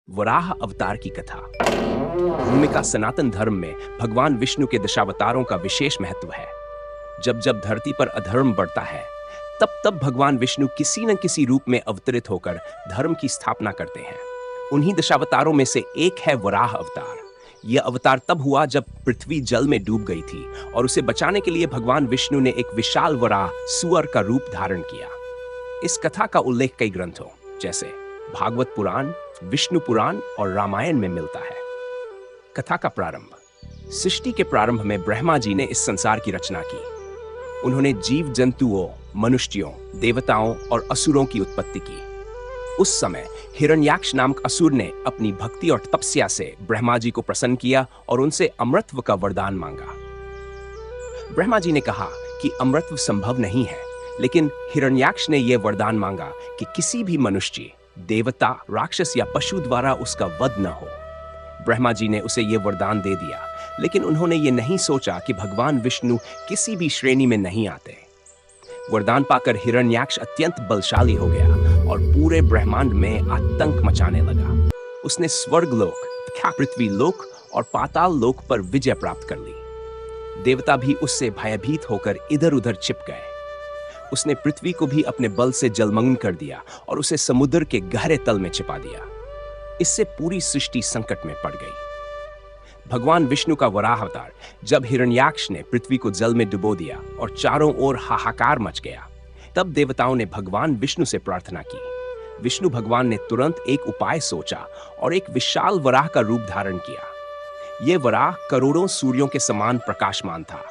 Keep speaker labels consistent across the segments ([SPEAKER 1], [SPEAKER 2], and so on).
[SPEAKER 1] वराह अवतार की कथा। भूमिका सनातन धर्म में भगवान विष्णु के दशावतारों का विशेष महत्व है। जब जब धरती पर अधर्म बढ़ता है, तब तब भगवान विष्णु किसी न किसी रूप में अवतरित होकर धर्म की स्थापना करते हैं। उन्हीं दशावतारों में से एक है वराह अवतार। यह अवतार तब हुआ जब पृथ्वी जल में डूब गई थी और उसे बचाने के लिए भगवान विष्णु ने एक विशाल वराह सुअर का रूप धारण किया। इस कथा का उल्लेख कई ग्रंथों जैसे भागवत पुराण, विष्णु पुराण और रामायण में मिलता है। कथा का प्रारंभ। सृष्टि के प्रारंभ में ब्रह्मा जी ने इस संसार की रचना की। उन्होंने जीव जंतुओं, मनुष्यों, देवताओं और असुरों की उत्पत्ति की। उस समय हिरण्याक्ष नामक असुर ने अपनी भक्ति और तपस्या से ब्रह्मा जी को प्रसन्न किया और उनसे अमृतत्व का वरदान मांगा। ब्रह्मा जी ने कहा कि अमृतत्व संभव नहीं है, लेकिन हिरण्याक्ष ने यह वरदान मांगा कि किसी भी मनुष्य, देवता, राक्षस या पशु द्वारा उसका वध न हो। ब्रह्मा जी ने उसे यह वरदान दे दिया, लेकिन उन्होंने ये नहीं सोचा कि भगवान विष्णु किसी भी श्रेणी में नहीं आते। वरदान पाकर हिरण्याक्ष अत्यंत बलशाली हो गया और पूरे ब्रह्मांड में आतंक मचाने लगा। उसने स्वर्गलोक, पृथ्वी लोक और पाताल लोक पर विजय प्राप्त कर ली। देवता भी उससे भयभीत होकर इधर उधर छिप गए। उसने पृथ्वी को भी अपने बल से जलमग्न कर दिया और उसे समुद्र के गहरे तल में छिपा दिया। इससे पूरी सृष्टि संकट में पड़ गई। भगवान विष्णु का वराह अवतार जब हिरण्याक्ष ने पृथ्वी को जल में डुबो दिया और चारों ओर हाहाकार मच गया, तब देवताओं ने भगवान विष्णु से प्रार्थना की। विष्णु भगवान ने तुरंत एक उपाय सोचा और एक विशाल वराह का रूप धारण किया। यह वराह करोड़ों सूर्यों के समान प्रकाशमान था।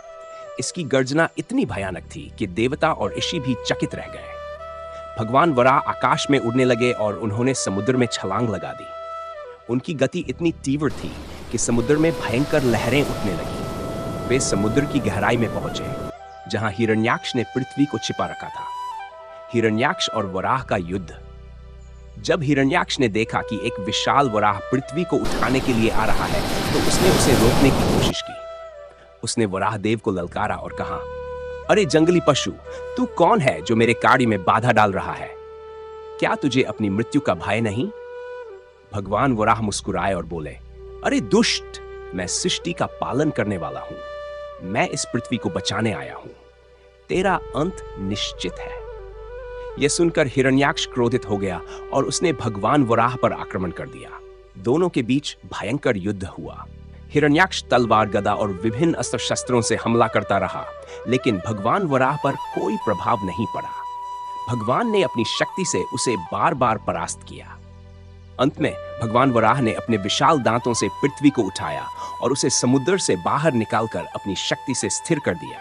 [SPEAKER 1] इसकी गर्जना इतनी भयानक थी कि देवता और ऋषि भी चकित रह गए। भगवान वराह आकाश में उड़ने लगे और उन्होंने समुद्र में छलांग लगा दी। उनकी गति इतनी तीव्र थी कि समुद्र में भयंकर लहरें उठने लगी। वे समुद्र की गहराई में पहुंचे, जहां हिरण्याक्ष ने पृथ्वी को छिपा रखा था। हिरण्याक्ष और वराह का युद्ध। जब हिरण्याक्ष ने देखा कि एक विशाल वराह पृथ्वी को उठाने के लिए आ रहा है, तो उसने उसे रोकने की कोशिश की। उसने वराह देव को ललकारा और कहा, अरे जंगली पशु, तू कौन है जो मेरे कार्य में बाधा डाल रहा है? क्या तुझे अपनी मृत्यु का भय नहीं? भगवान वराह मुस्कुराए और बोले, अरे दुष्ट, मैं सृष्टि का पालन करने वाला हूं। मैं इस पृथ्वी को बचाने आया हूं। तेरा अंत निश्चित है। यह सुनकर हिरण्याक्ष क्रोधित हो गया और उसने भगवान वराह पर आक्रमण कर दिया। दोनों के बीच भयंकर युद्ध हुआ। हिरण्याक्ष तलवार, गदा और विभिन्न अस्त्र शस्त्रों से हमला करता रहा, लेकिन भगवान वराह पर कोई प्रभाव नहीं पड़ा। भगवान ने अपनी शक्ति से उसे बार बार परास्त किया। अंत में भगवान वराह ने अपने विशाल दांतों से पृथ्वी को उठाया और उसे समुद्र से बाहर निकालकर अपनी शक्ति से स्थिर कर दिया।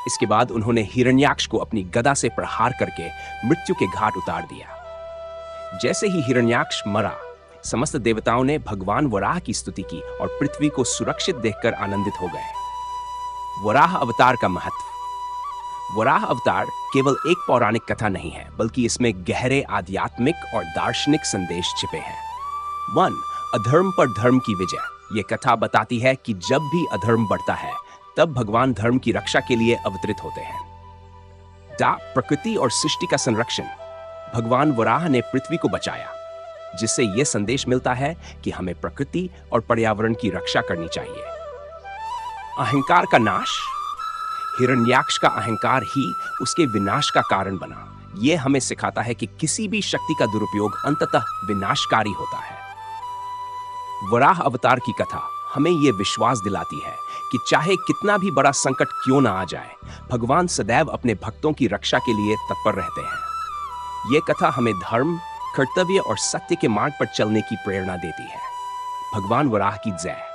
[SPEAKER 1] इसके बाद उन्होंने हिरण्याक्ष को अपनी गदा से प्रहार करके मृत्यु के घाट उतार दिया। जैसे ही हिरण्याक्ष मरा, समस्त देवताओं ने भगवान वराह की स्तुति की और पृथ्वी को सुरक्षित देखकर आनंदित हो गए। वराह अवतार का महत्व। वराह अवतार केवल एक पौराणिक कथा नहीं है, बल्कि इसमें गहरे आध्यात्मिक और दार्शनिक संदेश छिपे हैं। 1. अधर्म पर धर्म की विजय। ये कथा बताती है कि जब भी अधर्म बढ़ता है, तब भगवान धर्म की रक्षा के लिए अवतरित होते हैं। प्रकृति और सृष्टि का संरक्षण। भगवान वराह ने पृथ्वी को बचाया, जिससे यह संदेश मिलता है कि हमें प्रकृति और पर्यावरण की रक्षा करनी चाहिए। अहंकार का नाश। हिरण्याक्ष का अहंकार ही उसके विनाश का कारण बना। यह हमें सिखाता है कि किसी भी शक्ति का दुरुपयोग अंततः विनाशकारी होता है। वराह अवतार की कथा हमें यह विश्वास दिलाती है कि चाहे कितना भी बड़ा संकट क्यों ना आ जाए, भगवान सदैव अपने भक्तों की रक्षा के लिए तत्पर रहते हैं। यह कथा हमें धर्म, कर्तव्य और सत्य के मार्ग पर चलने की प्रेरणा देती है। भगवान वराह की जय।